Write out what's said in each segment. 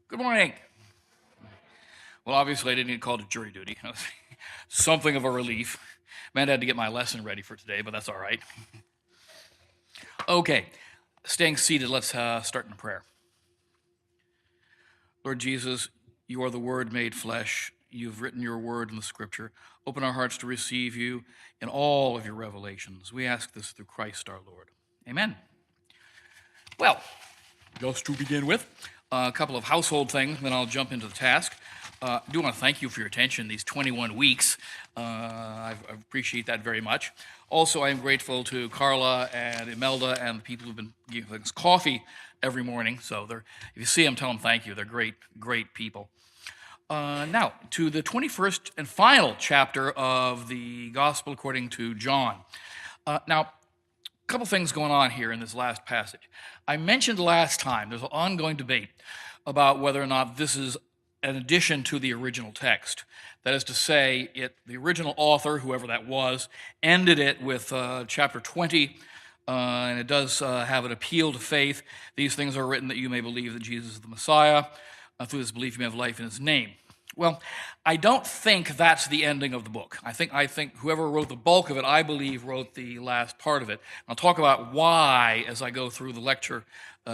Good morning. Well, obviously, I didn't get called to jury duty. Something of a relief. Meant I had to get my lesson ready for today, but that's all right. Okay, staying seated, let's start in prayer. Lord Jesus, you are the Word made flesh. You've written your word in the Scripture. Open our hearts to receive you in all of your revelations. We ask this through Christ our Lord. Amen. Well, just to begin with, a couple of household things, then I'll jump into the task. I do want to thank you for your attention these 21 weeks. I appreciate that very much. Also, I am grateful to Carla and Imelda and the people who've been giving us coffee every morning. So if you see them, tell them thank you. They're great, great people. Now, to the 21st and final chapter of the Gospel according to John. Now, a couple things going on here in this last passage. I mentioned last time there's an ongoing debate about whether or not this is an addition to the original text. That is to say, the original author, whoever that was, ended it with chapter 20, and it does have an appeal to faith. These things are written that you may believe that Jesus is the Messiah. Through this belief you may have life in his name. Well, I don't think that's the ending of the book. I think whoever wrote the bulk of it, I believe, wrote the last part of it. I'll talk about why as I go through the lecture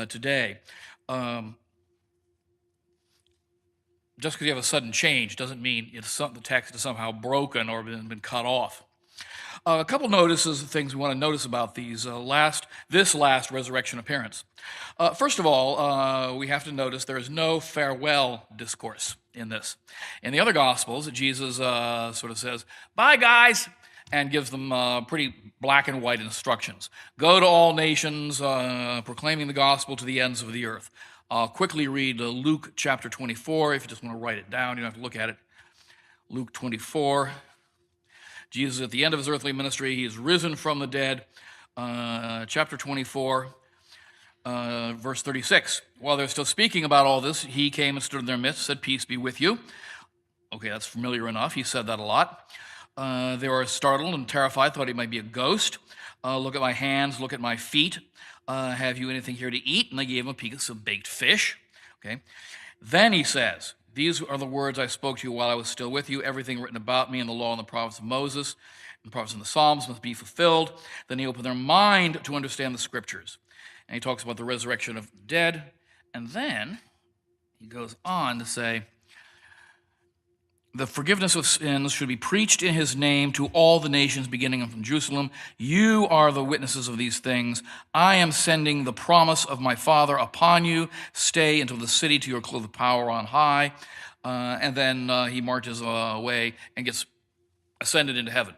today. Just because you have a sudden change doesn't mean the text is somehow broken or been cut off. A couple notices of things we want to notice about this last resurrection appearance. First of all, we have to notice there is no farewell discourse in this. In the other Gospels, Jesus sort of says, "Bye, guys," and gives them pretty black and white instructions. Go to all nations, proclaiming the gospel to the ends of the earth. I'll quickly read Luke chapter 24, if you just want to write it down. You don't have to look at it. Luke 24. Jesus, at the end of his earthly ministry, he is risen from the dead. Chapter 24, verse 36. While they're still speaking about all this, he came and stood in their midst, said, "Peace be with you." Okay, that's familiar enough. He said that a lot. They were startled and terrified, thought he might be a ghost. Look at my hands, look at my feet. Have you anything here to eat? And they gave him a piece of baked fish. Okay. Then he says, "These are the words I spoke to you while I was still with you. Everything written about me in the law and the prophets of Moses, and the prophets and the Psalms must be fulfilled." Then he opened their mind to understand the Scriptures. And he talks about the resurrection of the dead. And then he goes on to say, "The forgiveness of sins should be preached in his name to all the nations, beginning from Jerusalem. You are the witnesses of these things. I am sending the promise of my Father upon you. Stay until the city to your clothed with power on high." And then he marches away and gets ascended into heaven.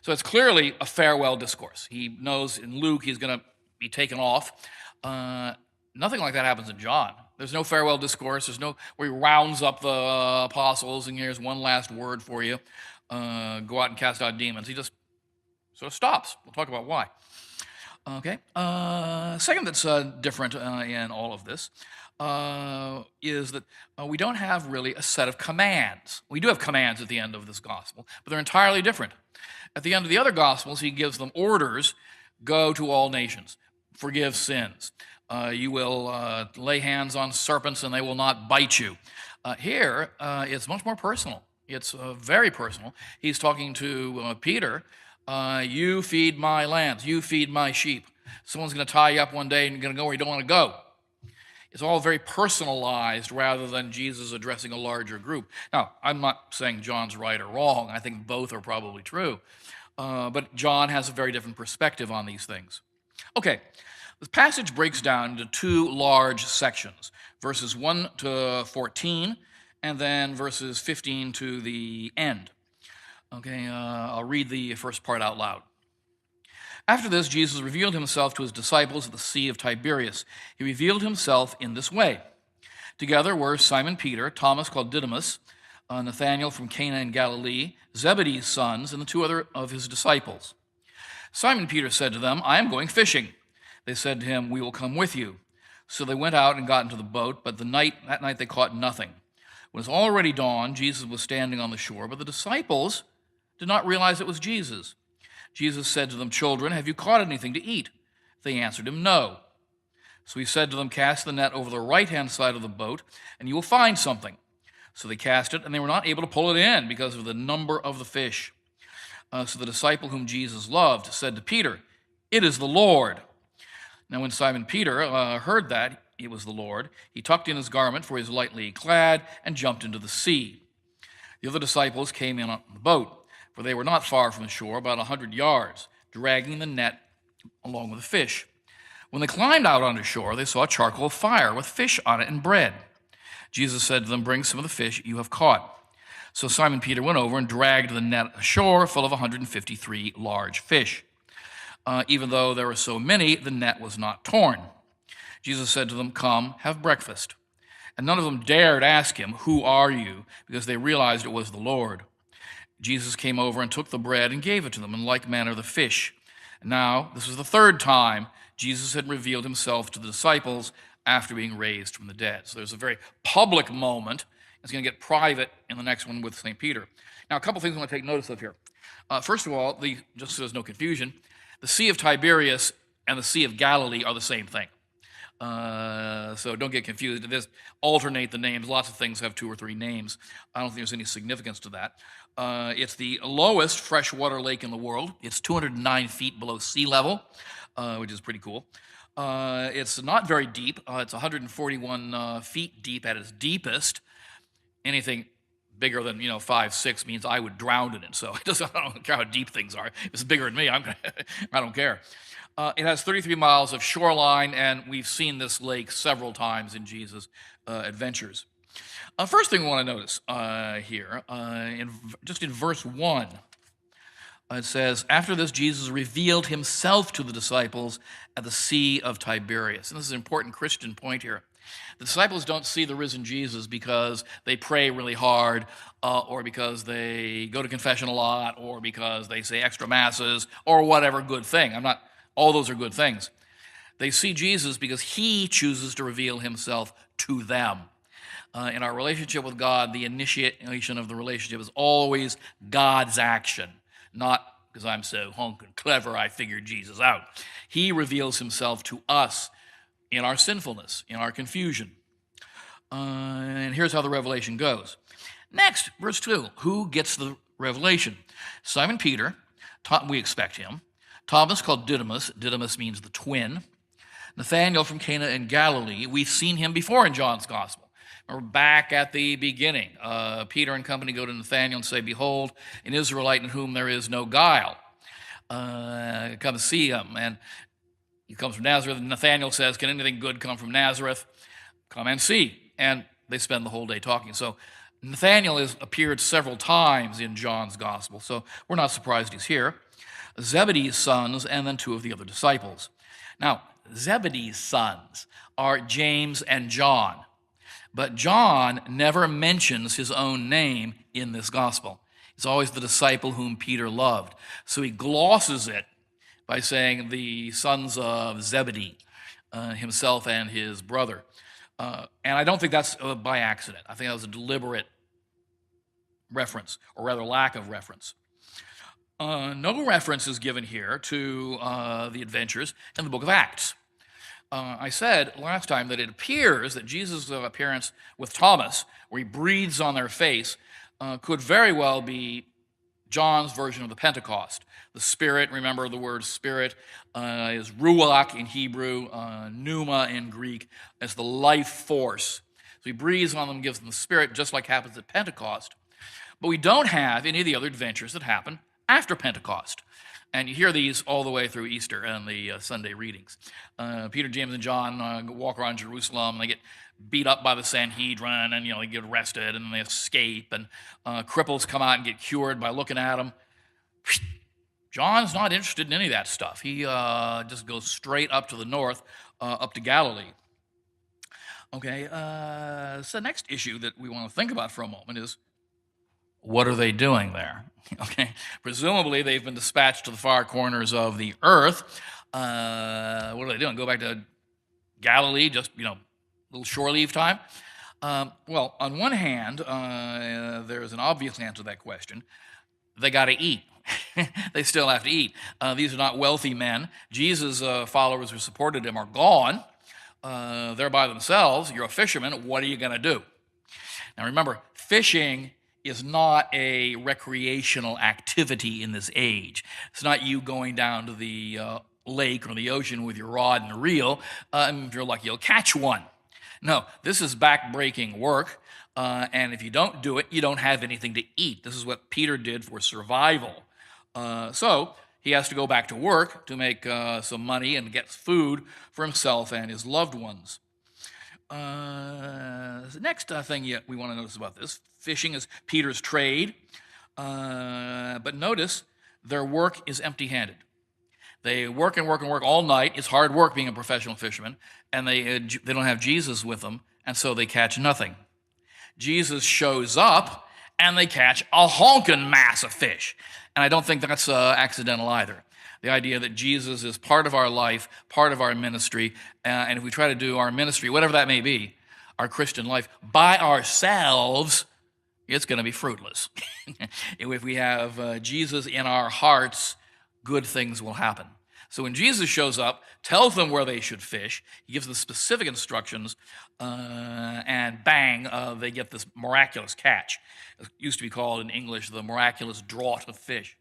So it's clearly a farewell discourse. He knows in Luke he's going to be taken off. Nothing like that happens in John. There's no farewell discourse. There's no where he rounds up the apostles and here's one last word for you. Go out and cast out demons. He just sort of stops. We'll talk about why. Okay. Second that's different in all of this is that we don't have really a set of commands. We do have commands at the end of this gospel, but they're entirely different. At the end of the other gospels, he gives them orders: go to all nations, forgive sins. You will lay hands on serpents and they will not bite you. Here, it's much more personal. It's very personal. He's talking to Peter. You feed my lambs. You feed my sheep. Someone's going to tie you up one day and you're going to go where you don't want to go. It's all very personalized rather than Jesus addressing a larger group. Now, I'm not saying John's right or wrong. I think both are probably true. But John has a very different perspective on these things. Okay. The passage breaks down into two large sections, verses 1 to 14, and then verses 15 to the end. Okay, I'll read the first part out loud. After this, Jesus revealed himself to his disciples at the Sea of Tiberias. He revealed himself in this way. Together were Simon Peter, Thomas called Didymus, Nathanael from Cana in Galilee, Zebedee's sons, and the two other of his disciples. Simon Peter said to them, "I am going fishing." They said to him, "We will come with you." So they went out and got into the boat, but that night they caught nothing. When it was already dawn, Jesus was standing on the shore, but the disciples did not realize it was Jesus. Jesus said to them, "Children, have you caught anything to eat?" They answered him, "No." So he said to them, cast the net over the right-hand side of the boat, and you will find something. So they cast it, and they were not able to pull it in because of the number of the fish. So the disciple whom Jesus loved said to Peter, it is the Lord. Now when Simon Peter heard that it was the Lord, he tucked in his garment, for he was lightly clad, and jumped into the sea. The other disciples came in on the boat, for they were not far from the shore, about 100 yards, dragging the net along with the fish. When they climbed out onto shore, they saw a charcoal fire with fish on it and bread. Jesus said to them, bring some of the fish you have caught. So Simon Peter went over and dragged the net ashore full of 153 large fish. Even though there were so many, the net was not torn. Jesus said to them, come, have breakfast. And none of them dared ask him, who are you? Because they realized it was the Lord. Jesus came over and took the bread and gave it to them, in like manner the fish. Now, this was the third time Jesus had revealed himself to the disciples after being raised from the dead. So there's a very public moment. It's going to get private in the next one with St. Peter. Now, a couple things I want to take notice of here. First of all, just so there's no confusion, the Sea of Tiberias and the Sea of Galilee are the same thing. So don't get confused. Just alternate the names. Lots of things have 2 or 3 names. I don't think there's any significance to that. It's the lowest freshwater lake in the world. It's 209 feet below sea level, which is pretty cool. It's not very deep. It's 141 feet deep at its deepest. Anything bigger than 5, 6 means I would drown in it. So I don't care how deep things are. If it's bigger than me, I don't care. It has 33 miles of shoreline, and we've seen this lake several times in Jesus' adventures. First thing we want to notice here, just in verse 1, it says, after this, Jesus revealed himself to the disciples at the Sea of Tiberias. And this is an important Christian point here. The disciples don't see the risen Jesus because they pray really hard, or because they go to confession a lot, or because they say extra masses, or whatever good thing. All those are good things. They see Jesus because he chooses to reveal himself to them. In our relationship with God, the initiation of the relationship is always God's action, not because I'm so hunk and clever I figured Jesus out. He reveals himself to us in our sinfulness, in our confusion. And here's how the revelation goes. Next, verse 2, who gets the revelation? Simon Peter, we expect him. Thomas, called Didymus. Didymus means the twin. Nathanael from Cana in Galilee. We've seen him before in John's Gospel. Remember back at the beginning, Peter and company go to Nathanael and say, behold, an Israelite in whom there is no guile. Come see him. And he comes from Nazareth. And Nathanael says, can anything good come from Nazareth? Come and see. And they spend the whole day talking. So Nathanael has appeared several times in John's Gospel. So we're not surprised he's here. Zebedee's sons, and then 2 of the other disciples. Now, Zebedee's sons are James and John, but John never mentions his own name in this gospel. It's always the disciple whom Peter loved. So he glosses it by saying the sons of Zebedee, himself and his brother. And I don't think that's by accident. I think that was a deliberate reference, or rather lack of reference. No reference is given here to the adventures in the book of Acts. I said last time that it appears that Jesus' appearance with Thomas, where he breathes on their face, could very well be John's version of the Pentecost. The Spirit, remember the word Spirit, is ruach in Hebrew, pneuma in Greek. It's the life force. So he breathes on them, gives them the Spirit, just like happens at Pentecost. But we don't have any of the other adventures that happen after Pentecost. And you hear these all the way through Easter and the Sunday readings. Peter, James, and John walk around Jerusalem, and they get beat up by the Sanhedrin, and they get arrested, and they escape, and cripples come out and get cured by looking at them. John's not interested in any of that stuff. He just goes straight up to the north, up to Galilee. Okay, so the next issue that we want to think about for a moment is, what are they doing there? Okay, presumably they've been dispatched to the far corners of the earth. What are they doing? Go back to Galilee, just, little shore leave time? Well, on one hand, there's an obvious answer to that question. They got to eat. They still have to eat. These are not wealthy men. Jesus' followers who supported him are gone. they're by themselves. You're a fisherman. What are you going to do? Now remember, fishing is not a recreational activity in this age. It's not you going down to the lake or the ocean with your rod and reel, and if you're lucky, you'll catch one. No, this is back-breaking work, and if you don't do it, you don't have anything to eat. This is what Peter did for survival. So he has to go back to work to make some money and get food for himself and his loved ones. The next thing we want to notice about this, fishing is Peter's trade. But notice their work is empty-handed. They work and work and work all night. It's hard work being a professional fisherman, and they don't have Jesus with them, and so they catch nothing. Jesus shows up, and they catch a honking mass of fish. And I don't think that's accidental either. The idea that Jesus is part of our life, part of our ministry, and if we try to do our ministry, whatever that may be, our Christian life, by ourselves, it's going to be fruitless. If we have Jesus in our hearts, good things will happen. So when Jesus shows up, tells them where they should fish, he gives them specific instructions, and bang, they get this miraculous catch. It used to be called in English the miraculous draught of fish.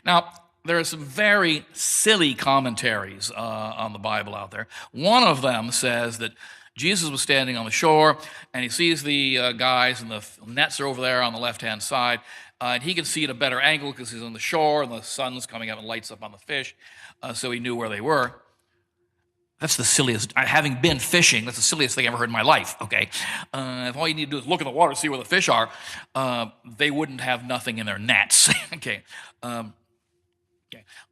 Now, there are some very silly commentaries on the Bible out there. One of them says that Jesus was standing on the shore, and he sees the guys, and the nets are over there on the left-hand side, and he can see at a better angle because he's on the shore, and the sun's coming up and lights up on the fish, so he knew where they were. That's the silliest, having been fishing, that's the silliest thing I ever heard in my life, okay? If all you need to do is look in the water, see where the fish are, they wouldn't have nothing in their nets, okay?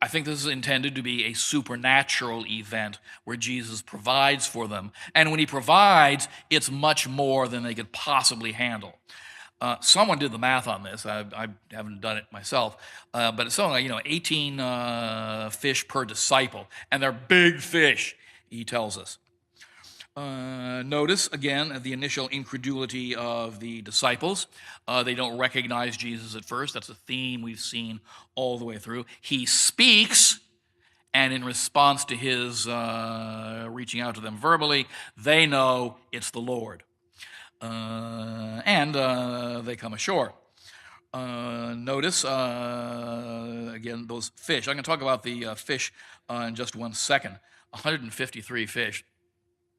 I think this is intended to be a supernatural event where Jesus provides for them. And when he provides, it's much more than they could possibly handle. Someone did the math on this. I haven't done it myself. But it's something like, 18 fish per disciple. And they're big fish, he tells us. Notice, again, the initial incredulity of the disciples. They don't recognize Jesus at first. That's a theme we've seen all the way through. He speaks, and in response to his reaching out to them verbally, they know it's the Lord. And they come ashore. Notice, again, those fish. I'm going to talk about the fish in just 1 second. 153 fish.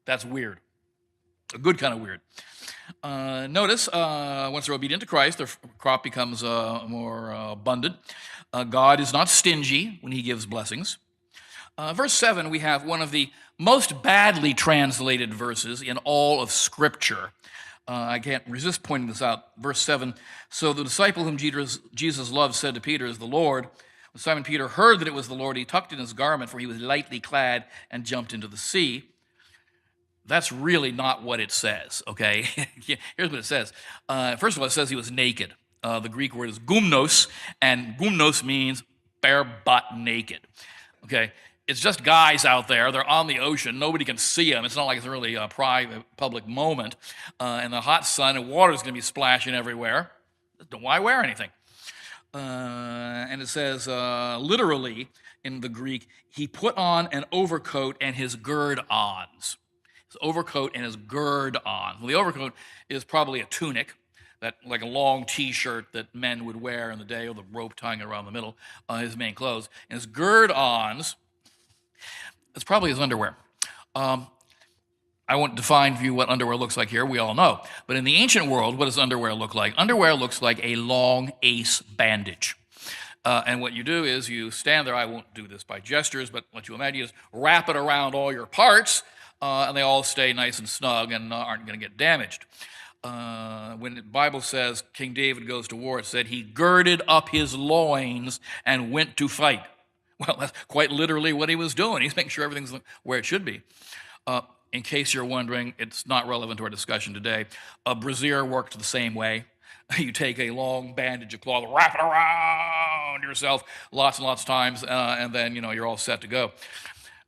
That's weird. A good kind of weird. Notice, once they're obedient to Christ, their crop becomes more abundant. God is not stingy when he gives blessings. Verse 7, we have one of the most badly translated verses in all of Scripture. I can't resist pointing this out. Verse 7, so the disciple whom Jesus loved said to Peter, is the Lord. When Simon Peter heard that it was the Lord, he tucked in his garment, for he was lightly clad, and jumped into the sea. That's really not what it says, okay? Here's what it says. First of all, it says he was naked. The Greek word is gumnos, and gumnos means bare butt naked, okay? It's just guys out there. They're on the ocean. Nobody can see them. It's not like it's really a private, public moment. In the hot sun, and water's going to be splashing everywhere. Why wear anything? And it says, literally, in the Greek, he put on an overcoat and his gird-ons. His overcoat and his gird-on. Well, the overcoat is probably a tunic, that like a long T-shirt that men would wear in the day, with the rope tying it around the middle, his main clothes. And his gird-ons, it's probably his underwear. I won't define for you what underwear looks like here. We all know. But in the ancient world, what does underwear look like? Underwear looks like a long ace bandage. And what you do is you stand there. I won't do this by gestures, but what you imagine is wrap it around all your parts, and they all stay nice and snug and aren't going to get damaged. When the Bible says King David goes to war, it said he girded up his loins and went to fight. Well, that's quite literally what he was doing. He's making sure everything's where it should be. In case you're wondering, it's not relevant to our discussion today. A brassiere worked the same way. You take a long bandage of cloth, wrap it around yourself lots and lots of times, and then you're all set to go.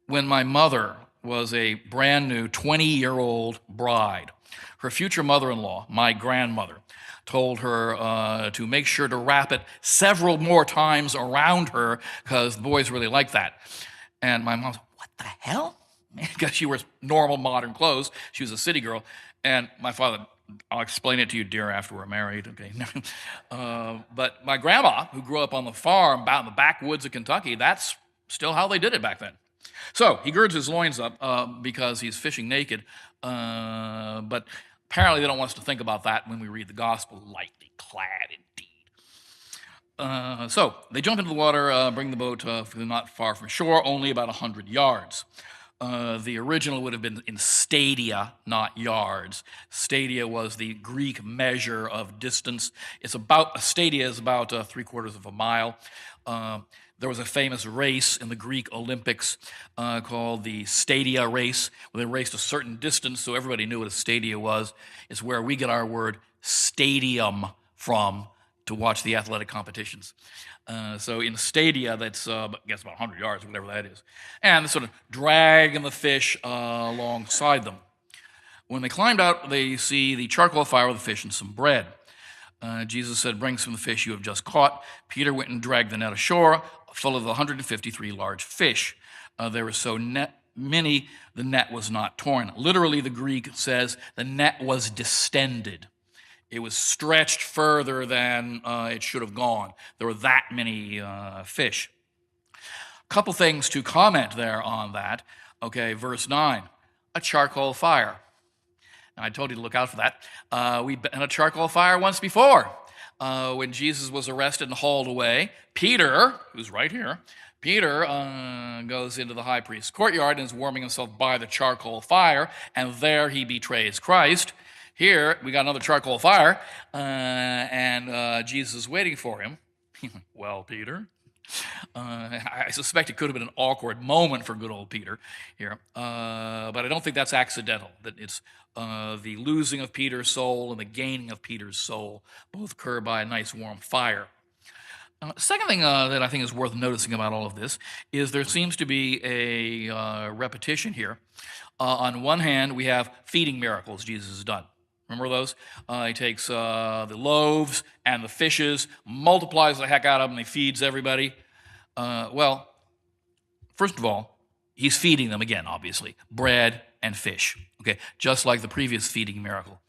When my mother was a brand new 20-year-old bride, her future mother-in-law, my grandmother, told her to make sure to wrap it several more times around her because the boys really like that. And my mom said, what the hell? because she wears normal modern clothes. She was a city girl. And my father, I'll explain it to you, dear, after we're married, okay? But my grandma, who grew up on the farm out in the backwoods of Kentucky, that's still how they did it back then. So he girds his loins up because he's fishing naked. But apparently they don't want us to think about that when we read the gospel. Lightly clad indeed. So they jump into the water, bring the boat not far from shore, only about 100 yards. The original would have been in stadia, not yards. Stadia was the Greek measure of distance. A stadia is about 3/4 of a mile. There was a famous race in the Greek Olympics called the Stadia Race, where they raced a certain distance, so everybody knew what a stadia was. It's where we get our word stadium from to watch the athletic competitions. So in stadia, that's I guess about 100 yards, whatever that is. And sort of dragging the fish alongside them. When they climbed out, they see the charcoal fire with the fish and some bread. Jesus said, "Bring some of the fish you have just caught." Peter went and dragged the net ashore, full of the 153 large fish. There were so many, the net was not torn. Literally, the Greek says the net was distended. It was stretched further than it should have gone. There were that many fish. A couple things to comment there on that. Okay, verse 9, a charcoal fire. Now, I told you to look out for that. We've been in a charcoal fire once before. When Jesus was arrested and hauled away, Peter, who's right here, Peter goes into the high priest's courtyard and is warming himself by the charcoal fire, and there he betrays Christ. Here, we got another charcoal fire, and Jesus is waiting for him. Well, Peter. I suspect it could have been an awkward moment for good old Peter here, but I don't think that's accidental, that it's the losing of Peter's soul and the gaining of Peter's soul both occur by a nice warm fire. Second thing that I think is worth noticing about all of this is there seems to be a repetition here. On one hand, we have feeding miracles Jesus has done. Remember those? He takes the loaves and the fishes, multiplies the heck out of them, and he feeds everybody. Well, first of all, he's feeding them again, obviously, bread and fish, okay, just like the previous feeding miracle.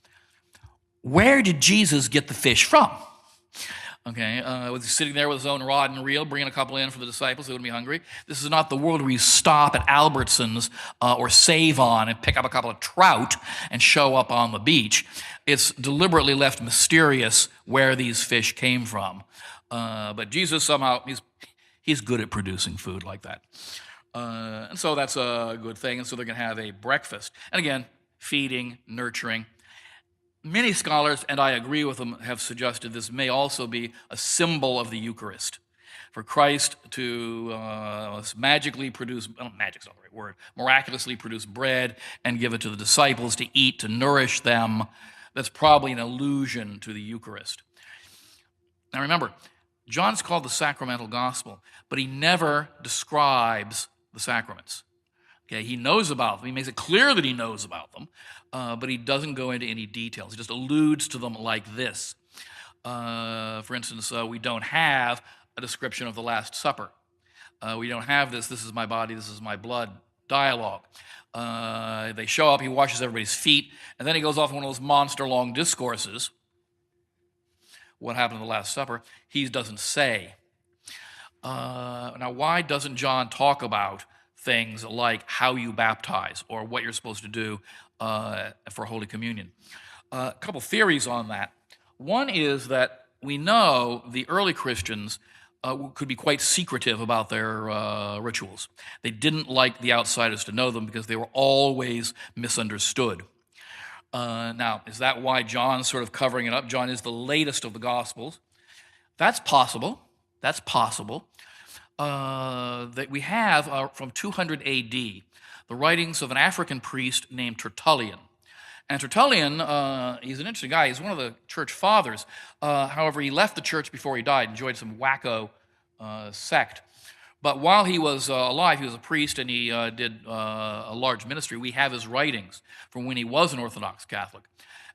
Where did Jesus get the fish from? Okay, was he sitting there with his own rod and reel, bringing a couple in for the disciples who wouldn't be hungry? This is not the world where you stop at Albertsons or Save-On and pick up a couple of trout and show up on the beach. It's deliberately left mysterious where these fish came from. But Jesus somehow, he's good at producing food like that. And so that's a good thing. And so they're going to have a breakfast. And again, feeding, nurturing. Many scholars, and I agree with them, have suggested this may also be a symbol of the Eucharist. For Christ to magically produce, magic's not the right word, miraculously produce bread and give it to the disciples to eat, to nourish them, that's probably an allusion to the Eucharist. Now remember, John's called the sacramental gospel, but he never describes the sacraments. Okay, he knows about them. He makes it clear that he knows about them, but he doesn't go into any details. He just alludes to them like this. For instance, we don't have a description of the Last Supper. We don't have this is my body, this is my blood dialogue. They show up, he washes everybody's feet, and then he goes off on one of those monster-long discourses. What happened at the Last Supper? He doesn't say. Now, why doesn't John talk about things like how you baptize or what you're supposed to do for Holy Communion? A couple theories on that. One is that we know the early Christians could be quite secretive about their rituals. They didn't like the outsiders to know them because they were always misunderstood. Now, is that why John's sort of covering it up? John is the latest of the Gospels. That's possible. That's possible. That we have from 200 AD, the writings of an African priest named Tertullian. And Tertullian, he's an interesting guy. He's one of the church fathers. However, he left the church before he died and joined some wacko sect. But while he was alive, he was a priest and he did a large ministry. We have his writings from when he was an Orthodox Catholic.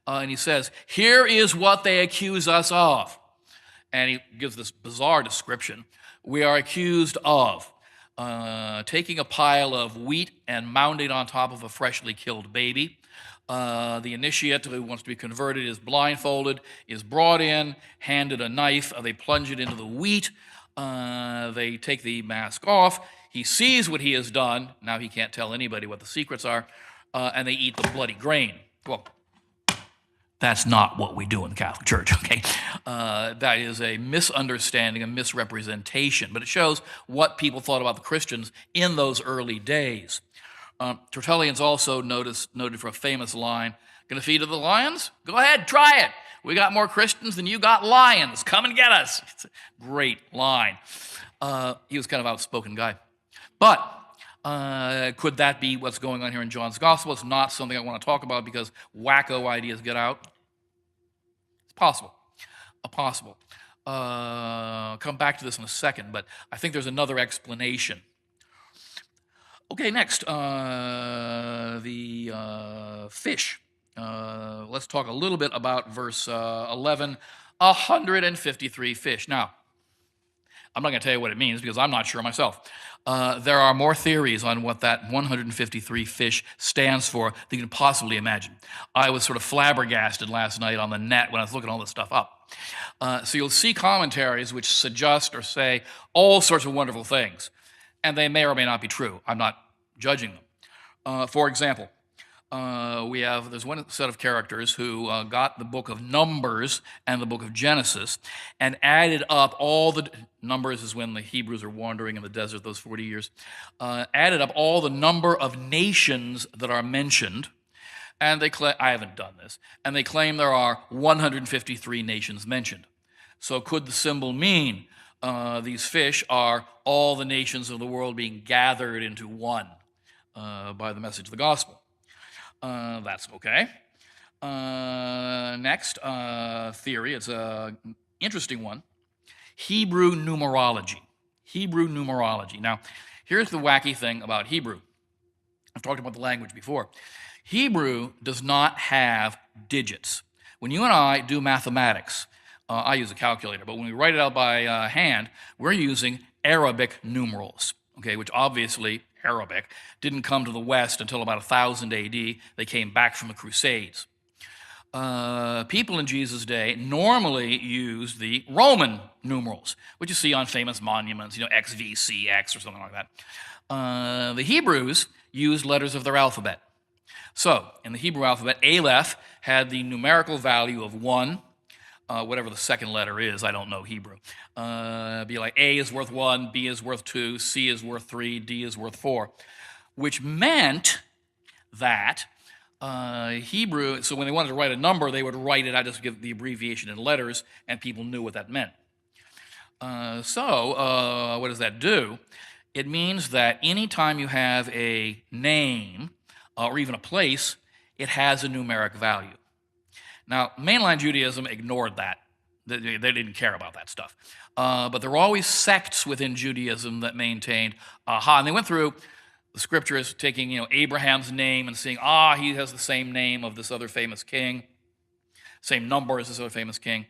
And he says, here is what they accuse us of. And he gives this bizarre description. We are accused of taking a pile of wheat and mounting on top of a freshly killed baby. The initiate who wants to be converted is blindfolded, is brought in, handed a knife. They plunge it into the wheat. They take the mask off. He sees what he has done. Now he can't tell anybody what the secrets are. And they eat the bloody grain. Well, that's not what we do in the Catholic Church, okay? That is a misunderstanding, a misrepresentation, but it shows what people thought about the Christians in those early days. Tertullian's also noted for a famous line, "Gonna feed to the lions? Go ahead, try it. We got more Christians than you got lions. Come and get us." It's a great line. He was kind of an outspoken guy. But could that be what's going on here in John's Gospel? It's not something I want to talk about because wacko ideas get out. It's possible. Possible. Come back to this in a second, but I think there's another explanation. Okay, next, the fish. Let's talk a little bit about verse 11, 153 fish. Now, I'm not going to tell you what it means because I'm not sure myself. There are more theories on what that 153 fish stands for than you can possibly imagine. I was sort of flabbergasted last night on the net when I was looking all this stuff up. So you'll see commentaries which suggest or say all sorts of wonderful things, and they may or may not be true. I'm not judging them. For example, there's one set of characters who got the book of Numbers and the book of Genesis and added up all the, Numbers is when the Hebrews are wandering in the desert those 40 years, added up all the number of nations that are mentioned, and they claim, I haven't done this, and they claim there are 153 nations mentioned. So could the symbol mean these fish are all the nations of the world being gathered into one by the message of the gospel? That's okay. Next theory, it's an interesting one. Hebrew numerology. Hebrew numerology. Now, here's the wacky thing about Hebrew. I've talked about the language before. Hebrew does not have digits. When you and I do mathematics, I use a calculator, but when we write it out by hand, we're using Arabic numerals, okay, which obviously Arabic didn't come to the West until about 1000 AD. They came back from the Crusades. People in Jesus' day normally used the Roman numerals, which you see on famous monuments, XVCX or something like that. The Hebrews used letters of their alphabet. So, in the Hebrew alphabet, Aleph had the numerical value of 1, whatever the second letter is, I don't know Hebrew. Be like A is worth 1, B is worth 2, C is worth 3, D is worth 4, which meant that Hebrew, so when they wanted to write a number, they would write it out, just give the abbreviation in letters, and people knew what that meant. So what does that do? It means that anytime you have a name or even a place, it has a numeric value. Now, mainline Judaism ignored that. They didn't care about that stuff. But there were always sects within Judaism that maintained, and they went through the scriptures, taking Abraham's name and seeing, he has the same name of this other famous king, same number as this other famous king.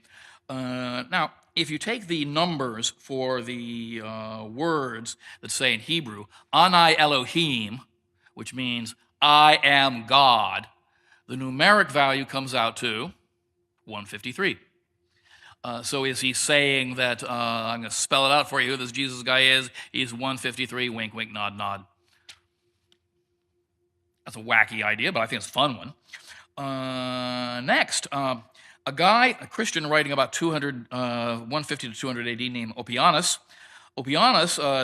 Now, if you take the numbers for the words that say in Hebrew, Anai Elohim, which means I am God, the numeric value comes out to 153. So is he saying that, I'm going to spell it out for you, who this Jesus guy is, he's 153, wink, wink, nod, nod. That's a wacky idea, but I think it's a fun one. Next, a Christian writing about 150 to 200 AD named Oppianus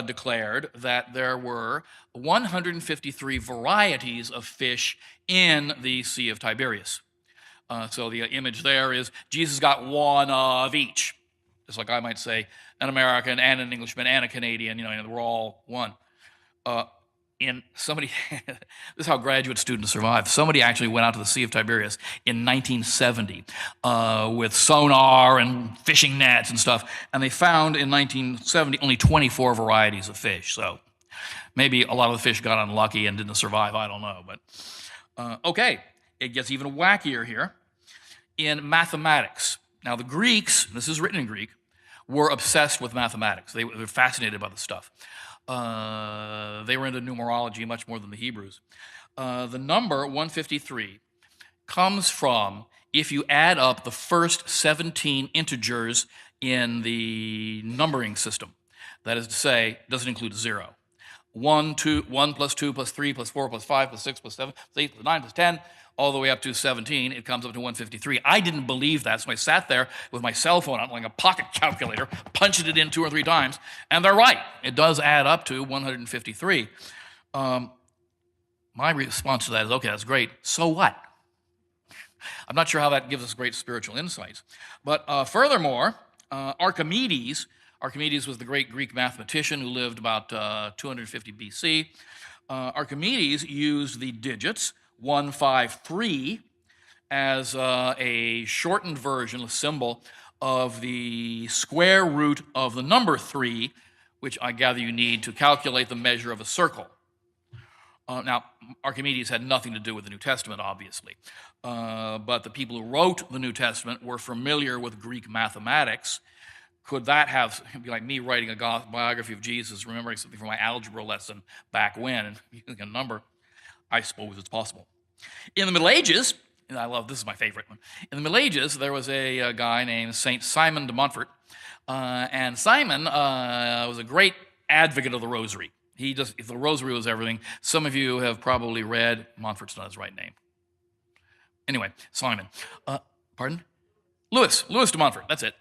declared that there were 153 varieties of fish in the Sea of Tiberias. So the image there is Jesus got one of each. Just like I might say an American and an Englishman and a Canadian, we're all one. This is how graduate students survive. Somebody actually went out to the Sea of Tiberias in 1970 with sonar and fishing nets and stuff, and they found in 1970 only 24 varieties of fish. So maybe a lot of the fish got unlucky and didn't survive. I don't know, but okay, it gets even wackier here in mathematics. Now the Greeks, this is written in Greek, were obsessed with mathematics. They were fascinated by the stuff. They were into numerology much more than the Hebrews. The number 153 comes from if you add up the first 17 integers in the numbering system. That is to say, it doesn't include 0. 1 plus 2 plus 3 plus 4 plus 5 plus 6 plus 7 plus 8 plus 9 plus 10, all the way up to 17, it comes up to 153. I didn't believe that, so I sat there with my cell phone out like a pocket calculator, punching it in 2 or 3 times, and they're right. It does add up to 153. My response to that is, okay, that's great. So what? I'm not sure how that gives us great spiritual insights. But furthermore, Archimedes was the great Greek mathematician who lived about 250 BC. Archimedes used the digits 153 as a shortened version, a symbol of the square root of the number 3, which I gather you need to calculate the measure of a circle. Now, Archimedes had nothing to do with the New Testament, obviously, but the people who wrote the New Testament were familiar with Greek mathematics. Could that be like me writing a biography of Jesus, remembering something from my algebra lesson back when, and using a number? I suppose it's possible. In the Middle Ages, and this is my favorite one. In the Middle Ages, there was a guy named Saint Simon de Montfort, and Simon was a great advocate of the Rosary. If the Rosary was everything, some of you have probably read, Montfort's not his right name. Anyway, Simon. Pardon? Louis de Montfort, that's it.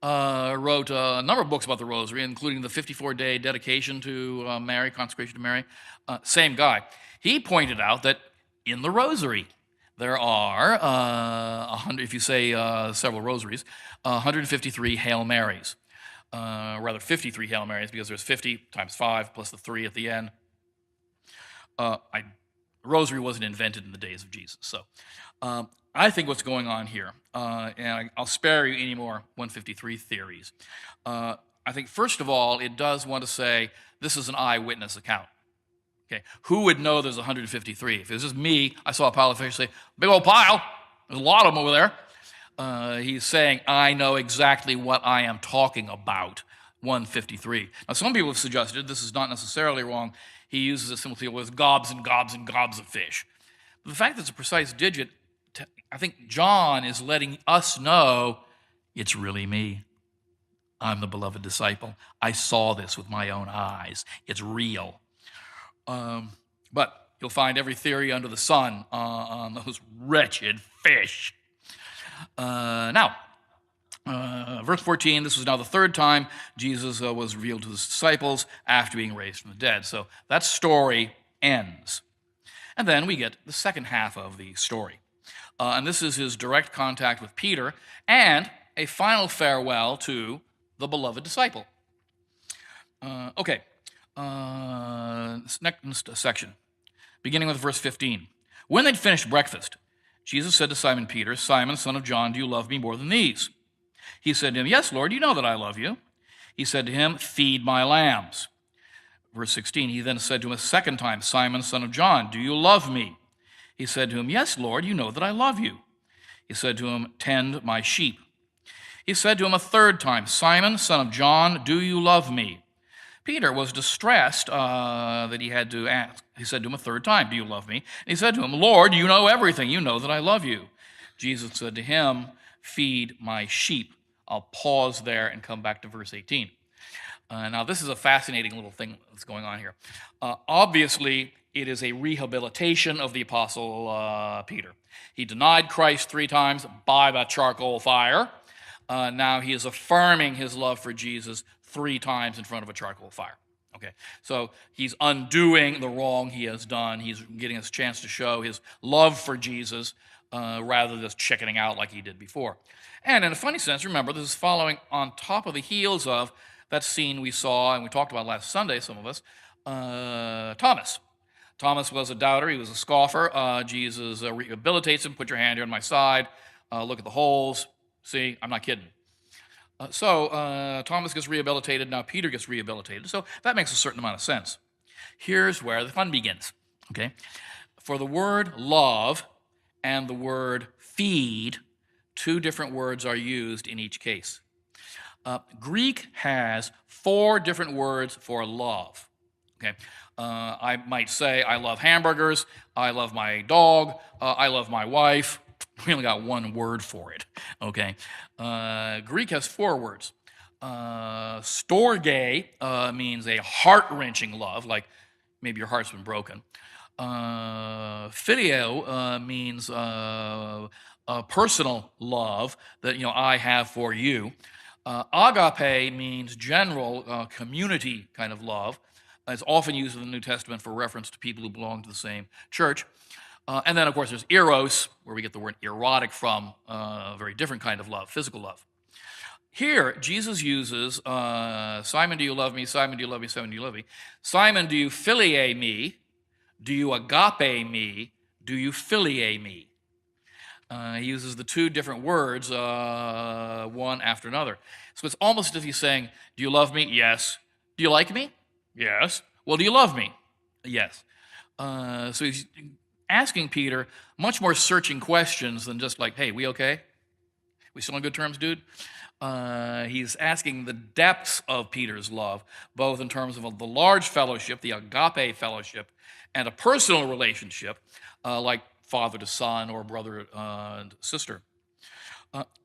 Wrote a number of books about the Rosary, including the 54-day dedication to Mary, consecration to Mary. Same guy. He pointed out that in the Rosary, there are, 100, if you say several rosaries, 153 Hail Marys. Rather 53 Hail Marys, because there's 50 times 5 plus the 3 at the end. The Rosary wasn't invented in the days of Jesus. So I think what's going on here, and I'll spare you any more 153 theories. I think, first of all, it does want to say this is an eyewitness account. Okay, who would know there's 153? If it was just me, I saw a pile of fish, say, big old pile, there's a lot of them over there. He's saying, I know exactly what I am talking about, 153. Now, some people have suggested, this is not necessarily wrong, he uses a symbol with gobs and gobs and gobs of fish. But the fact that it's a precise digit, I think John is letting us know it's really me. I'm the beloved disciple. I saw this with my own eyes. It's real. But you'll find every theory under the sun on those wretched fish. Now, verse 14, this was now the third time Jesus was revealed to his disciples after being raised from the dead. So that story ends. And then we get the second half of the story. And this is his direct contact with Peter and a final farewell to the beloved disciple. Next section, beginning with verse 15. When they'd finished breakfast, Jesus said to Simon Peter, Simon, son of John, do you love me more than these? He said to him, yes, Lord, you know that I love you. He said to him, feed my lambs. Verse 16, he then said to him a second time, Simon, son of John, do you love me? He said to him, yes, Lord, you know that I love you. He said to him, tend my sheep. He said to him a third time, Simon, son of John, do you love me? Peter was distressed that he had to ask. He said to him a third time, do you love me? And he said to him, Lord, you know everything. You know that I love you. Jesus said to him, feed my sheep. I'll pause there and come back to verse 18. Now, this is a fascinating little thing that's going on here. Obviously, it is a rehabilitation of the Apostle Peter. He denied Christ 3 times by the charcoal fire. Now he is affirming his love for Jesus 3 times in front of a charcoal fire. Okay, so he's undoing the wrong he has done. He's getting us a chance to show his love for Jesus rather than just chickening out like he did before. And in a funny sense, remember, this is following on top of the heels of that scene we saw, and we talked about last Sunday, some of us, Thomas. Thomas was a doubter. He was a scoffer. Jesus rehabilitates him. Put your hand here on my side. Look at the holes. See, I'm not kidding. So Thomas gets rehabilitated. Now Peter gets rehabilitated. So that makes a certain amount of sense. Here's where the fun begins. Okay, for the word love and the word feed, 2 different words are used in each case. Greek has 4 different words for love. Okay, I might say I love hamburgers, I love my dog, I love my wife. We only got 1 word for it. Okay, Greek has 4 words. Storge means a heart-wrenching love, like maybe your heart's been broken. Phileo means a personal love that I have for you. Agape means general community kind of love. It's often used in the New Testament for reference to people who belong to the same church. And then, of course, there's eros, where we get the word erotic from, a very different kind of love, physical love. Here, Jesus uses, Simon, do you love me? Simon, do you love me? Simon, do you love me? Simon, do you philie me? Do you agape me? Do you philie me? He uses the 2 different words, one after another. So it's almost as if he's saying, do you love me? Yes. Do you like me? Yes. Well, do you love me? Yes. So he's asking Peter much more searching questions than just like, hey, we okay? We still on good terms, dude? He's asking the depths of Peter's love, both in terms of the large fellowship, the agape fellowship, and a personal relationship, like father to son or brother and sister.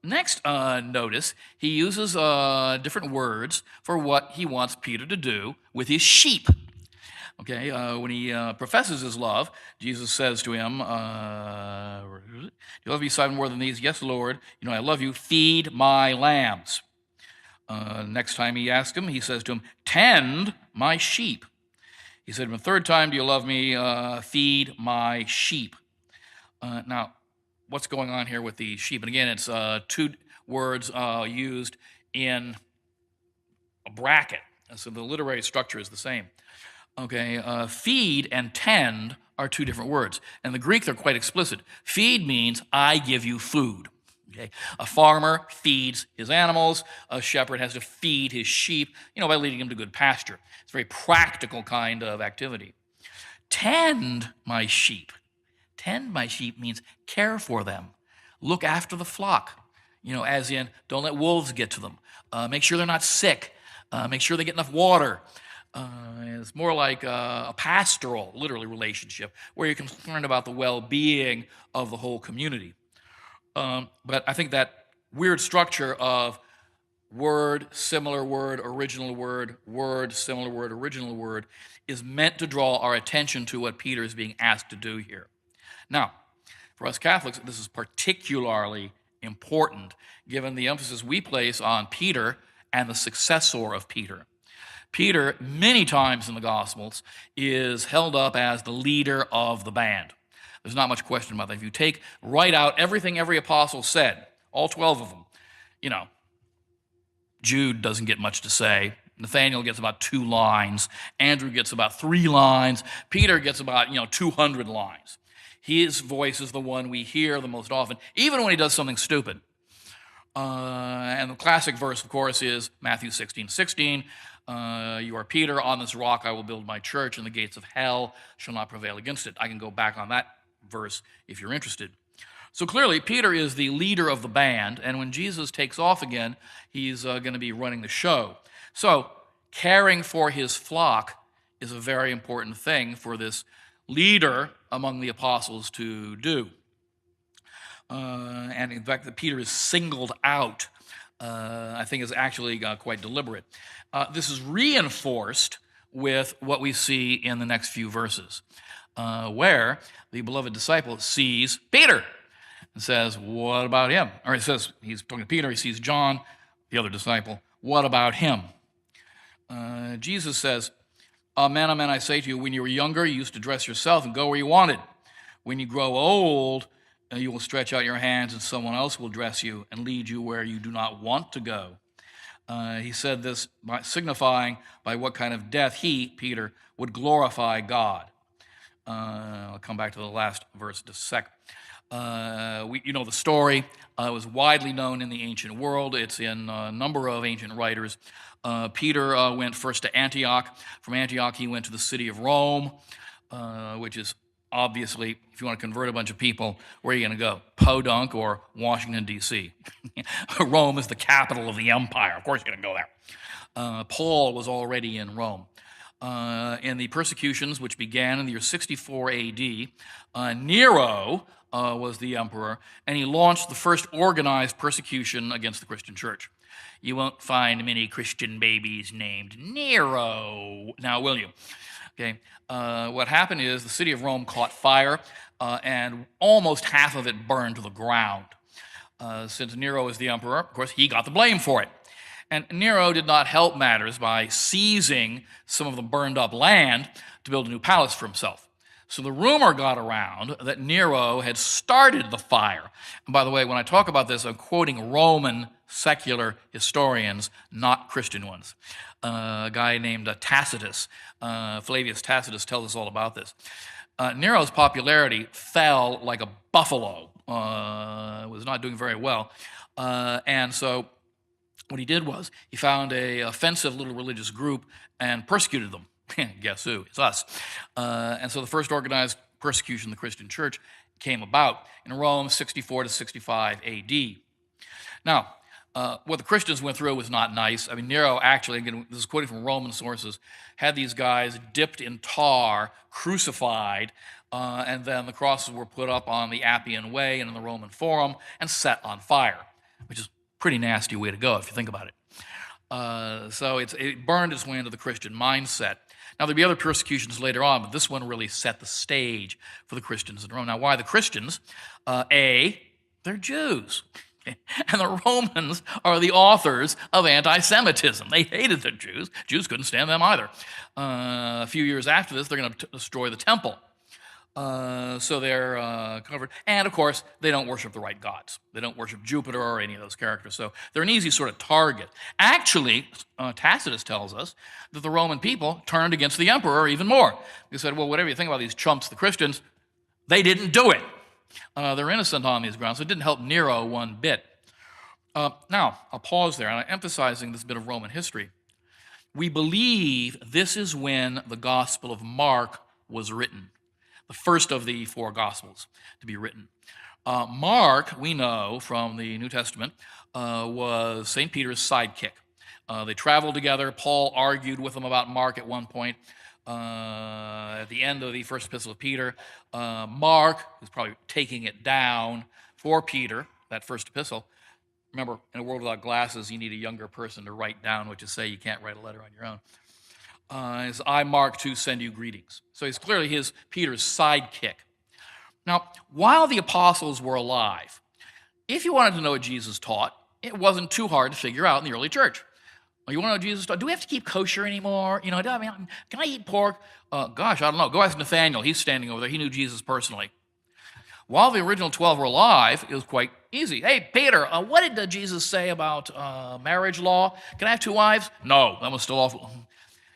Next, notice he uses different words for what he wants Peter to do with his sheep. Okay, when he professes his love, Jesus says to him, "Do you love me, Simon, more than these?" "Yes, Lord. I love you. Feed my lambs." Next time he asks him, he says to him, "Tend my sheep." He said to him a 3rd time, "Do you love me? Feed my sheep." Now, what's going on here with the sheep? And again, it's 2 words used in a bracket. So the literary structure is the same. Okay, feed and tend are 2 different words. In the Greek, they're quite explicit. Feed means I give you food. Okay, a farmer feeds his animals. A shepherd has to feed his sheep, by leading them to good pasture. It's a very practical kind of activity. Tend my sheep. Tend my sheep means care for them. Look after the flock. As in, don't let wolves get to them. Make sure they're not sick. Make sure they get enough water. It's more like a pastoral, literally, relationship where you're concerned about the well-being of the whole community. But I think that weird structure of word, similar word, original word, word, similar word, original word is meant to draw our attention to what Peter is being asked to do here. Now, for us Catholics, this is particularly important given the emphasis we place on Peter and the successor of Peter. Peter, many times in the Gospels, is held up as the leader of the band. There's not much question about that. If you write out everything every apostle said, all 12 of them, Jude doesn't get much to say. Nathaniel gets about 2 lines. Andrew gets about 3 lines. Peter gets about 200 lines. His voice is the one we hear the most often, even when he does something stupid. And the classic verse, of course, is Matthew 16:16. You are Peter, on this rock I will build my church, and the gates of hell shall not prevail against it. I can go back on that verse if you're interested. So clearly, Peter is the leader of the band, and when Jesus takes off again, he's going to be running the show. So caring for his flock is a very important thing for this leader among the apostles to do. And in fact, that Peter is singled out, I think is actually quite deliberate. This is reinforced with what we see in the next few verses, where the beloved disciple sees Peter and says, "What about him?" Or he says, he's talking to Peter, he sees John, the other disciple, "What about him?" Jesus says, "Amen, amen, I say to you, when you were younger, you used to dress yourself and go where you wanted. When you grow old, you will stretch out your hands and someone else will dress you and lead you where you do not want to go." He said this signifying by what kind of death he, Peter, would glorify God. I'll come back to the last verse in just a sec. You know the story. It was widely known in the ancient world. It's in a number of ancient writers. Peter went first to Antioch. From Antioch, he went to the city of Rome, which is obviously, if you want to convert a bunch of people, where are you going to go? Podunk or Washington, D.C.? Rome is the capital of the empire. Of course you're going to go there. Paul was already in Rome. In the persecutions, which began in the year 64 A.D., Nero was the emperor, and he launched the first organized persecution against the Christian church. You won't find many Christian babies named Nero, now will you? Okay. What happened is the city of Rome caught fire, and almost half of it burned to the ground. Since Nero was the emperor, of course, he got the blame for it. And Nero did not help matters by seizing some of the burned up land to build a new palace for himself. So the rumor got around that Nero had started the fire. And by the way, when I talk about this, I'm quoting Roman secular historians, not Christian ones. A guy named Tacitus, Flavius Tacitus, tells us all about this. Nero's popularity fell like a buffalo. Was not doing very well. And so what he did was he found a offensive little religious group and persecuted them. Guess who? It's us. And so the first organized persecution of the Christian church came about in Rome, 64 to 65 A.D. Now, what the Christians went through was not nice. I mean, Nero actually, again, this is quoted from Roman sources, had these guys dipped in tar, crucified, and then the crosses were put up on the Appian Way and in the Roman Forum and set on fire, which is a pretty nasty way to go if you think about it. So it burned its way into the Christian mindset. Now, there'll be other persecutions later on, but this one really set the stage for the Christians in Rome. Now, why the Christians? They're Jews. And the Romans are the authors of anti-Semitism. They hated the Jews. Jews couldn't stand them either. A few years after this, they're going to destroy the temple. So they're covered. And, of course, they don't worship the right gods. They don't worship Jupiter or any of those characters. So they're an easy sort of target. Actually, Tacitus tells us that the Roman people turned against the emperor even more. They said, well, whatever you think about these chumps, the Christians, they didn't do it. They're innocent on these grounds, so it didn't help Nero one bit. Now, I'll pause there, and I'm emphasizing this bit of Roman history. We believe this is when the Gospel of Mark was written, the first of the four Gospels to be written. Mark, we know from the New Testament, was St. Peter's sidekick. They traveled together. Paul argued with them about Mark at one point. At the end of the first epistle of Peter, Mark, who's probably taking it down for Peter, that first epistle. Remember, in a world without glasses, you need a younger person to write down what you say. You can't write a letter on your own. Is I, Mark, too, send you greetings. So he's clearly Peter's sidekick. Now, while the apostles were alive, if you wanted to know what Jesus taught, it wasn't too hard to figure out in the early church. You want to know what Jesus taught? Do we have to keep kosher anymore? Can I eat pork? Gosh, I don't know. Go ask Nathaniel. He's standing over there. He knew Jesus personally. While the original 12 were alive, it was quite easy. Hey, Peter, what did Jesus say about marriage law? Can I have two wives? No, that was still awful.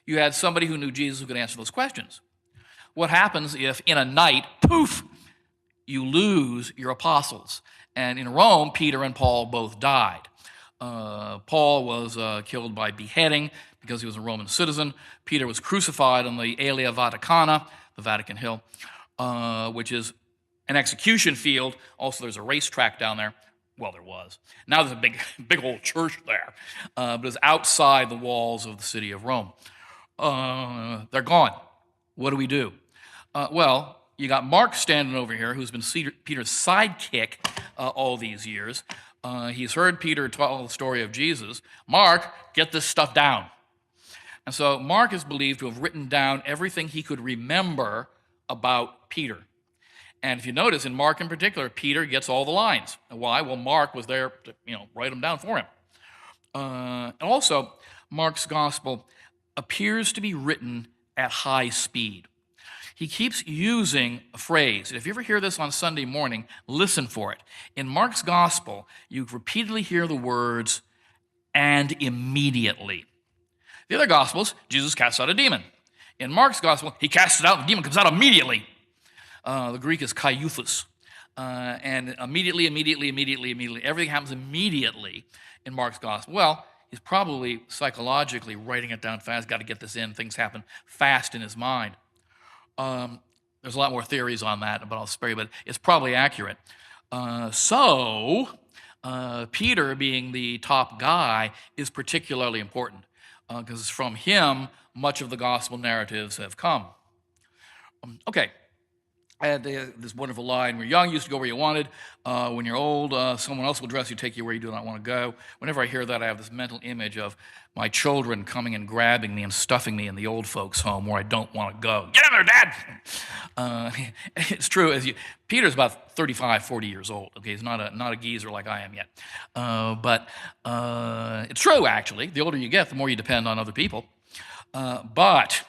You had somebody who knew Jesus who could answer those questions. What happens if in a night, poof, you lose your apostles? And in Rome, Peter and Paul both died. Paul was killed by beheading because he was a Roman citizen. Peter was crucified on the Aelia Vaticana, the Vatican Hill, which is an execution field. Also, there's a racetrack down there. Well, there was. Now there's a big old church there, but it's outside the walls of the city of Rome. They're gone. What do we do? Well, you got Mark standing over here, who's been Peter's sidekick all these years. He's heard Peter tell the story of Jesus. Mark, get this stuff down. And so Mark is believed to have written down everything he could remember about Peter. And if you notice, in Mark in particular, Peter gets all the lines. And why? Well, Mark was there to write them down for him. And also, Mark's gospel appears to be written at high speed. He keeps using a phrase. If you ever hear this on Sunday morning, listen for it. In Mark's gospel, you repeatedly hear the words, and immediately. The other gospels, Jesus casts out a demon. In Mark's gospel, he casts it out, and the demon comes out immediately. The Greek is kaiouthos. And immediately, everything happens immediately in Mark's gospel. Well, he's probably psychologically writing it down fast, got to get this in. Things happen fast in his mind. There's a lot more theories on that, but I'll spare you, but it's probably accurate. Peter, being the top guy, is particularly important because from him, much of the gospel narratives have come. Okay. I had this wonderful line: when you're young, you used to go where you wanted. When you're old, someone else will dress you, take you where you do not want to go. Whenever I hear that, I have this mental image of my children coming and grabbing me and stuffing me in the old folks' home where I don't want to go. Get in there, Dad! It's true. Peter's about 35, 40 years old. Okay, he's not a geezer like I am yet. But it's true, actually. The older you get, the more you depend on other people. But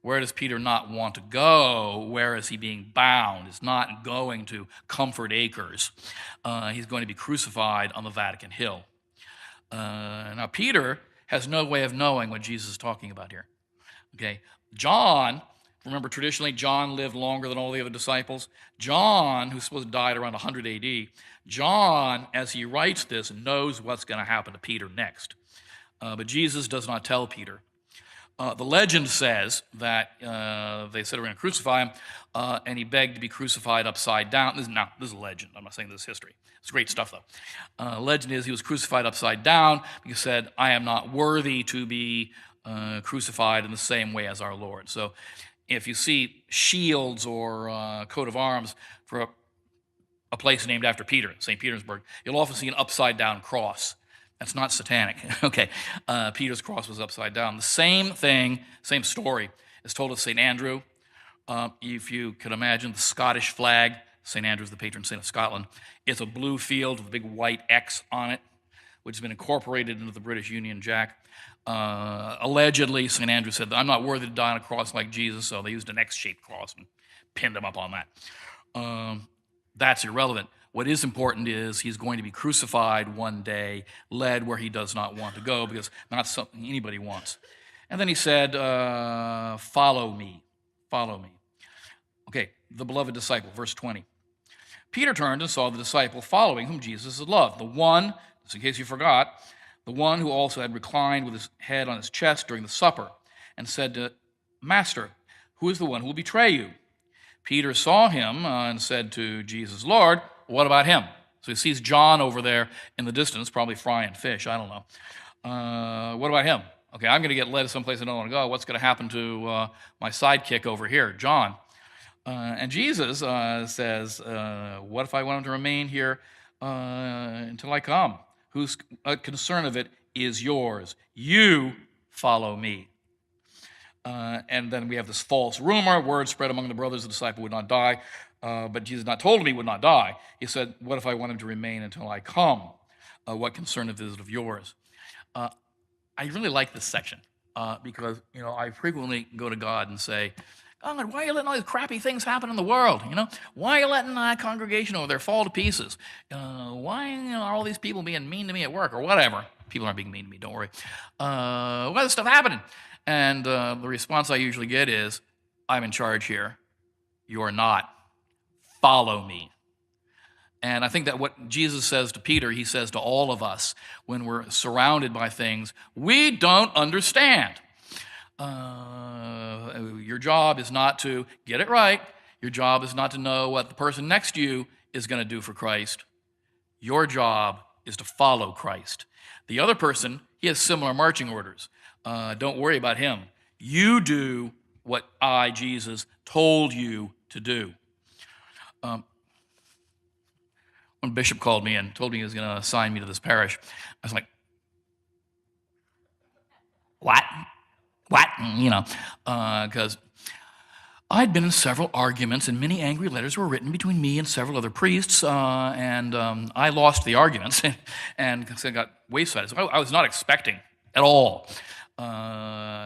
where does Peter not want to go? Where is he being bound? He's not going to Comfort Acres. He's going to be crucified on the Vatican Hill. Now, Peter has no way of knowing what Jesus is talking about here. Okay, John, remember traditionally, John lived longer than all the other disciples. John, who's supposed to die at around 100 AD, John, as he writes this, knows what's going to happen to Peter next. But Jesus does not tell Peter. The legend says that they said we're going to crucify him, and he begged to be crucified upside down. This is a legend. I'm not saying this is history. It's great stuff, though. Legend is he was crucified upside down because he said, I am not worthy to be crucified in the same way as our Lord. So if you see shields or coat of arms for a place named after Peter, St. Petersburg, you'll often see an upside-down cross. That's not satanic. Okay, Peter's cross was upside down. The same thing, same story is told of St. Andrew. If you can imagine the Scottish flag, St. Andrew's the patron saint of Scotland. It's a blue field with a big white X on it, which has been incorporated into the British Union Jack. Allegedly, St. Andrew said, I'm not worthy to die on a cross like Jesus, so they used an X-shaped cross and pinned him up on that. That's irrelevant. What is important is he's going to be crucified one day, led where he does not want to go, because not something anybody wants. And then he said, follow me, follow me. Okay, the beloved disciple, verse 20. Peter turned and saw the disciple following whom Jesus had loved, the one, just in case you forgot, the one who also had reclined with his head on his chest during the supper, and said to Master, who is the one who will betray you? Peter saw him and said to Jesus, Lord, what about him? So he sees John over there in the distance, probably frying fish, I don't know. What about him? Okay, I'm going to get led to someplace I don't want to go. What's going to happen to my sidekick over here, John? And Jesus says, what if I want him to remain here until I come? Whose concern of it is yours? You follow me. And then we have this false rumor. Word spread among the brothers the disciple would not die. But Jesus not told him he would not die. He said, what if I want him to remain until I come? What concern is it of yours? I really like this section because, I frequently go to God and say, God, why are you letting all these crappy things happen in the world? Why are you letting that congregation over there fall to pieces? Why are all these people being mean to me at work or whatever? People aren't being mean to me, don't worry. Why is this stuff happening? And the response I usually get is, I'm in charge here. You're not. Follow me. And I think that what Jesus says to Peter, he says to all of us when we're surrounded by things we don't understand. Your job is not to get it right. Your job is not to know what the person next to you is going to do for Christ. Your job is to follow Christ. The other person, he has similar marching orders. Don't worry about him. You do what I, Jesus, told you to do. When Bishop called me and told me he was going to assign me to this parish, I was like, what? Because I'd been in several arguments and many angry letters were written between me and several other priests, and I lost the arguments and got wayside. So I was not expecting at all.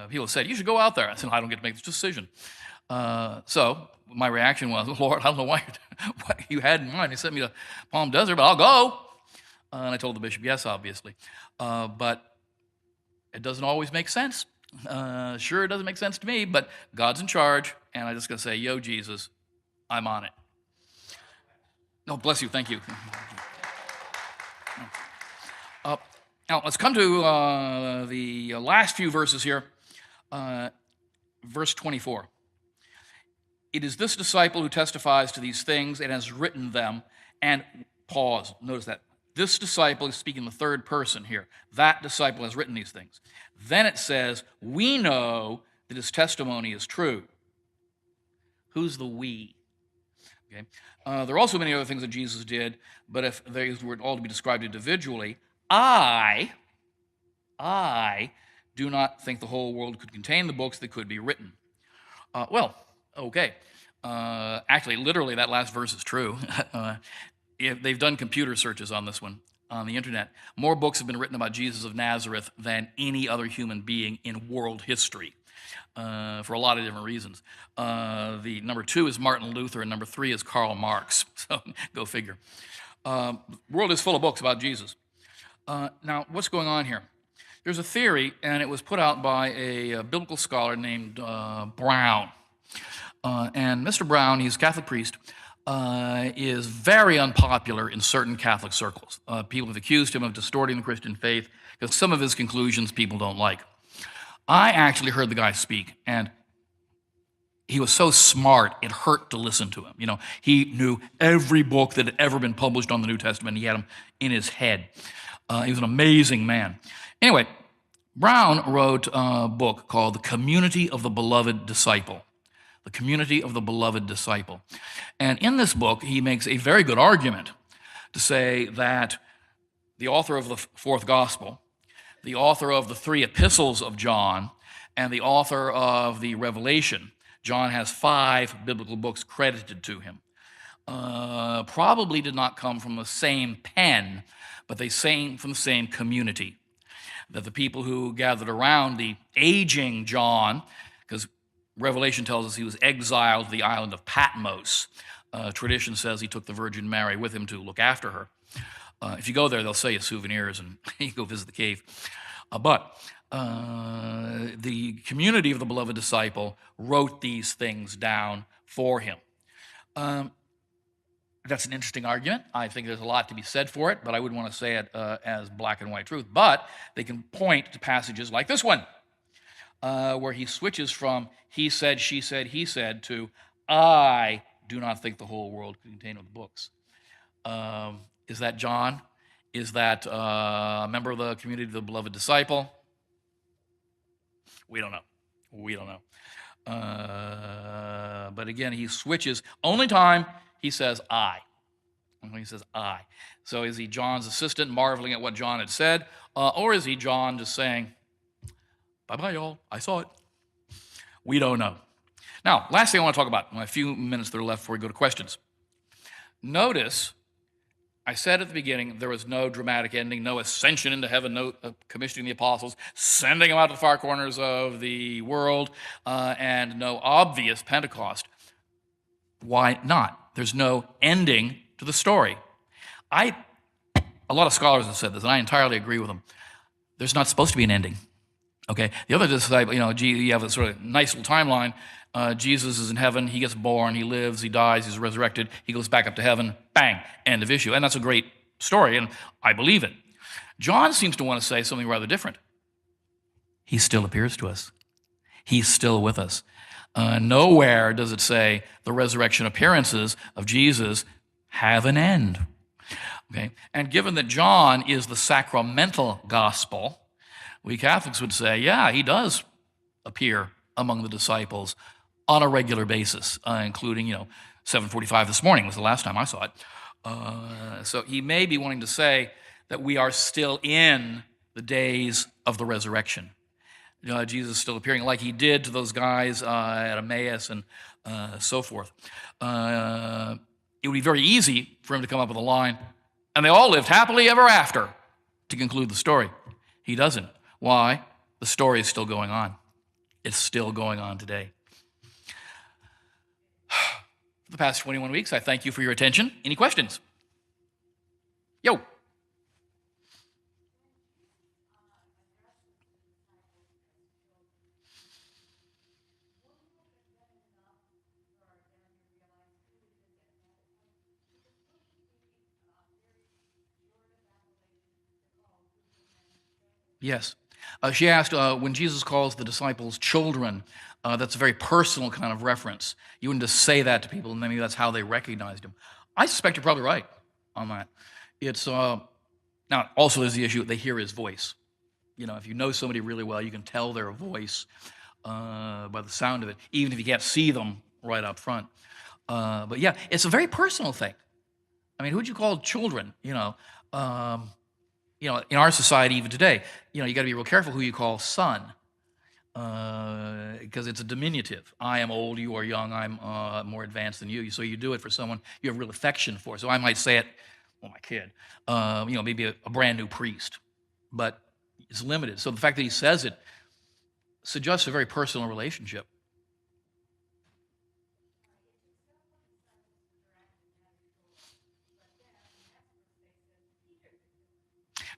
People said, you should go out there. I said, I don't get to make this decision. So my reaction was, Lord, I don't know what you had in mind. You sent me to Palm Desert, but I'll go. And I told the bishop, yes, obviously. But it doesn't always make sense. Sure, it doesn't make sense to me, but God's in charge, and I'm just going to say, yo, Jesus, I'm on it. No, bless you. Thank you. Now, let's come to the last few verses here. Verse 24. It is this disciple who testifies to these things and has written them. And pause, notice that. This disciple is speaking in the third person here. That disciple has written these things. Then it says, we know that his testimony is true. Who's the we? Okay. There are also many other things that Jesus did, but if these were all to be described individually, I do not think the whole world could contain the books that could be written. Okay. Actually, literally, that last verse is true. If they've done computer searches on this one on the internet. More books have been written about Jesus of Nazareth than any other human being in world history. For a lot of different reasons. The number 2 is Martin Luther, and number 3 is Karl Marx. So go figure. The world is full of books about Jesus. Now, what's going on here? There's a theory, and it was put out by a biblical scholar named Brown. And Mr. Brown, he's a Catholic priest, is very unpopular in certain Catholic circles. People have accused him of distorting the Christian faith because some of his conclusions people don't like. I actually heard the guy speak, and he was so smart, it hurt to listen to him. You know, he knew every book that had ever been published on the New Testament. He had them in his head. He was an amazing man. Anyway, Brown wrote a book called The Community of the Beloved Disciple. The Community of the Beloved Disciple. And in this book, he makes a very good argument to say that the author of the fourth gospel, the author of the 3 epistles of John, and the author of the Revelation, John has 5 biblical books credited to him, probably did not come from the same pen, but they came from the same community. That the people who gathered around the aging John, because Revelation tells us he was exiled to the island of Patmos. Tradition says he took the Virgin Mary with him to look after her. If you go there, they'll sell you souvenirs and you go visit the cave. But the community of the beloved disciple wrote these things down for him. That's an interesting argument. I think there's a lot to be said for it, but I wouldn't want to say it as black and white truth. But they can point to passages like this one, where he switches from he said, she said, he said, to I do not think the whole world could contain the books. Is that John? Is that a member of the community of the beloved disciple? We don't know. We don't know. But again, he switches. Only time he says I. Only he says I. So is he John's assistant marveling at what John had said? Or is he John just saying, bye-bye, y'all. I saw it. We don't know. Now, last thing I want to talk about in my few minutes that are left before we go to questions. Notice, I said at the beginning, there was no dramatic ending, no ascension into heaven, no commissioning the apostles, sending them out to the far corners of the world, and no obvious Pentecost. Why not? There's no ending to the story. A lot of scholars have said this, and I entirely agree with them. There's not supposed to be an ending. Okay, the other disciple, you have a sort of nice little timeline. Jesus is in heaven, he gets born, he lives, he dies, he's resurrected, he goes back up to heaven, bang, end of issue. And that's a great story, and I believe it. John seems to want to say something rather different. He still appears to us. He's still with us. Nowhere does it say the resurrection appearances of Jesus have an end. Okay, and given that John is the sacramental gospel, we Catholics would say, yeah, he does appear among the disciples on a regular basis, including, 7:45 this morning was the last time I saw it. So he may be wanting to say that we are still in the days of the resurrection. Jesus is still appearing like he did to those guys at Emmaus and so forth. It would be very easy for him to come up with a line, and they all lived happily ever after, to conclude the story. He doesn't. Why? The story is still going on. It's still going on today. For the past 21 weeks, I thank you for your attention. Any questions? Yo. Yes. She asked, when Jesus calls the disciples children, that's a very personal kind of reference. You wouldn't just say that to people, and maybe that's how they recognized him. I suspect you're probably right on that. It's now also there's the issue they hear his voice. If you know somebody really well, you can tell their voice by the sound of it, even if you can't see them right up front. But yeah, it's a very personal thing. I mean, who'd you call children? In our society even today, you got to be real careful who you call son, because it's a diminutive. I am old, you are young, I'm more advanced than you. So you do it for someone you have real affection for. So I might say it, well, my kid, maybe a brand new priest, but it's limited. So the fact that he says it suggests a very personal relationship.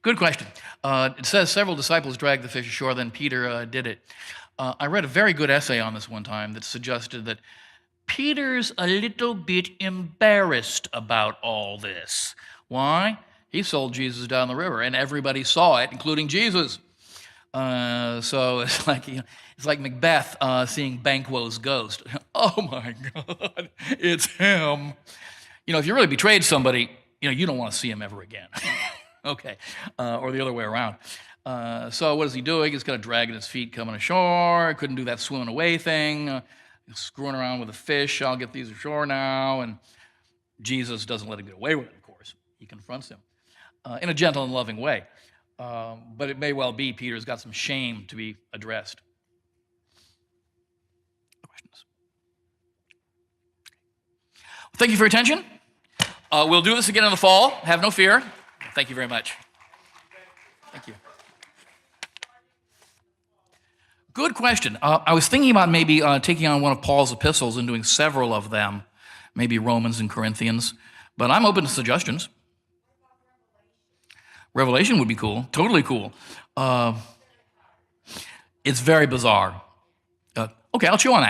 Good question. It says several disciples dragged the fish ashore, then Peter did it. I read a very good essay on this one time that suggested that Peter's a little bit embarrassed about all this. Why? He sold Jesus down the river, and everybody saw it, including Jesus. So it's like Macbeth seeing Banquo's ghost. Oh my God, it's him. If you really betrayed somebody, you don't want to see him ever again. Okay, or the other way around. So what is he doing? He's kind of dragging his feet coming ashore. Couldn't do that swimming away thing. Screwing around with the fish. I'll get these ashore now. And Jesus doesn't let him get away with it, of course. He confronts him in a gentle and loving way. But it may well be Peter's got some shame to be addressed. Questions? Thank you for your attention. We'll do this again in the fall. Have no fear. Thank you very much. Thank you. Good question. I was thinking about maybe taking on one of Paul's epistles and doing several of them, maybe Romans and Corinthians, but I'm open to suggestions. Revelation would be cool, totally cool. It's very bizarre. Okay, I'll chew on that.